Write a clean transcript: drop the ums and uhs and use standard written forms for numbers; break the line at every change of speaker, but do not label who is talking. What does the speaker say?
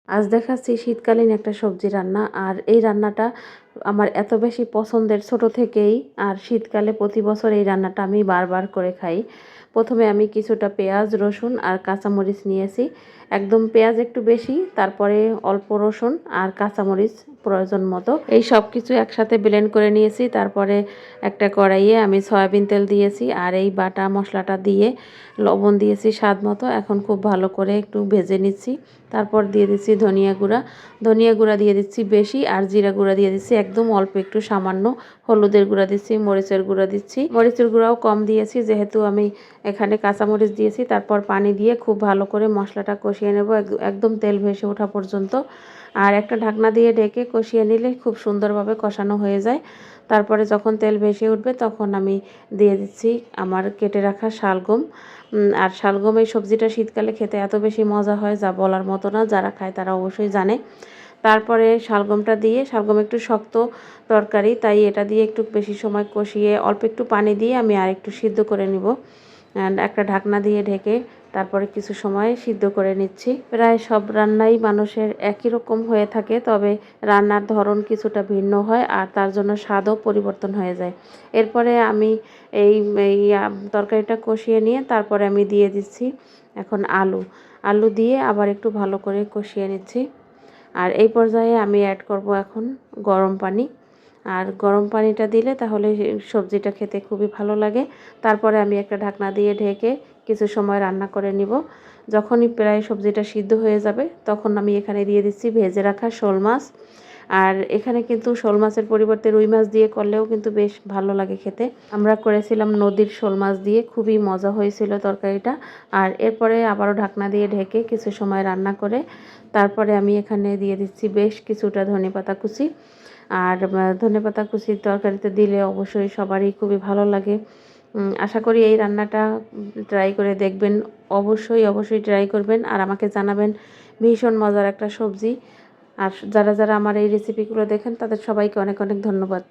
আজ দেখাচ্ছি শীতকালীন একটা সবজি রান্না। আর এই রান্নাটা আমার এত বেশি পছন্দের ছোট থেকেই। আর শীতকালে প্রতি বছর এই রান্নাটা আমি বারবার করে খাই। প্রথমে আমি কিছুটা পেঁয়াজ, রসুন আর কাঁচামরিচ নিয়েছি। একদম পেঁয়াজ একটু বেশি, তারপরে অল্প রসুন আর কাঁচামরিচ প্রয়োজন মতো, এই সব কিছু একসাথে ব্লেন্ড করে নিয়েছি। তারপরে একটা কড়াইয়ে আমি সয়াবিন তেল দিয়েছি আর এই বাটা মশলাটা দিয়ে লবণ দিয়েছি স্বাদ মতো। এখন খুব ভালো করে একটু ভেজে নিচ্ছি। তারপর দিয়ে দিচ্ছি ধনিয়া গুঁড়া দিয়ে দিচ্ছি বেশি, আর জিরা গুঁড়া দিয়ে দিচ্ছি একদম অল্প একটু সামান্য। হলুদের গুঁড়া দিচ্ছি, মরিচের গুঁড়া দিচ্ছি, মরিচের গুঁড়াও কম দিয়েছি যেহেতু আমি এখানে কাঁচামরিচ দিয়েছি। তারপর পানি দিয়ে খুব ভালো করে মশলাটা কষিয়ে নেব একদম তেল ভেসে ওঠা পর্যন্ত। আর একটা ঢাকনা দিয়ে ঢেকে কষিয়ে নিলে খুব সুন্দরভাবে কষানো হয়ে যায়। তারপরে যখন তেল ভেসে উঠবে তখন আমি দিয়ে দিচ্ছি আমার কেটে রাখা শালগম। আর শালগম এই সবজিটা শীতকালে খেতে এত বেশি মজা হয় যা বলার মতো না, যারা খায় তারা অবশ্যই জানে। তারপরে শালগমটা দিয়ে, শালগম একটু শক্ত তরকারি, তাই এটা দিয়ে একটু বেশি সময় কষিয়ে অল্প একটু পানি দিয়ে আমি আর একটু সিদ্ধ করে নিব। একটা ঢাকনা দিয়ে ঢেকে তারপরে কিছু সময় সিদ্ধ করে নিচ্ছি। প্রায় সব রান্নাই মানুষের একই রকম হয়ে থাকে, তবে রান্নার ধরন কিছুটা ভিন্ন হয় আর তার জন্য স্বাদও পরিবর্তন হয়ে যায়। এরপরে আমি এই এই তরকারিটা কষিয়ে নিয়ে তারপরে আমি দিয়ে দিচ্ছি এখন আলু দিয়ে আবার একটু ভালো করে কষিয়ে নিচ্ছি। আর এই পর্যায়ে আমি অ্যাড করব এখন গরম পানি। আর গরম পানিটা দিলে তাহলে সবজিটা খেতে খুবই ভালো লাগে। তারপরে আমি একটা ঢাকনা দিয়ে ঢেকে কিছু সময় রান্না করে নিব। যখনই প্রায় সবজিটা সিদ্ধ হয়ে যাবে তখন আমি এখানে দিয়ে দিচ্ছি ভেজে রাখা শোল মাছ। আর এখানে কিন্তু শোল মাছের পরিবর্তে রুই মাছ দিয়ে করলেও কিন্তু বেশ ভালো লাগে খেতে। আমরা করেছিলাম নদীর শোল মাছ দিয়ে, খুবই মজা হয়েছিল তরকারিটা। আর এরপরে আবারও ঢাকনা দিয়ে ঢেকে কিছু সময় রান্না করে তারপরে আমি এখানে দিয়ে দিচ্ছি বেশ কিছুটা ধনেপাতা কুচি। আর ধনেপাতা কুচি তরকারিতে দিলে অবশ্যই সবারই খুবই ভালো লাগে। আশা করি এই রান্নাটা ট্রাই করে দেখবেন। অবশ্যই ট্রাই করবেন আর আমাকে জানাবেন। ভীষণ মজার একটা সবজি। আর যারা আমার এই রেসিপিগুলো দেখেন তাদের সবাইকে অনেক অনেক ধন্যবাদ।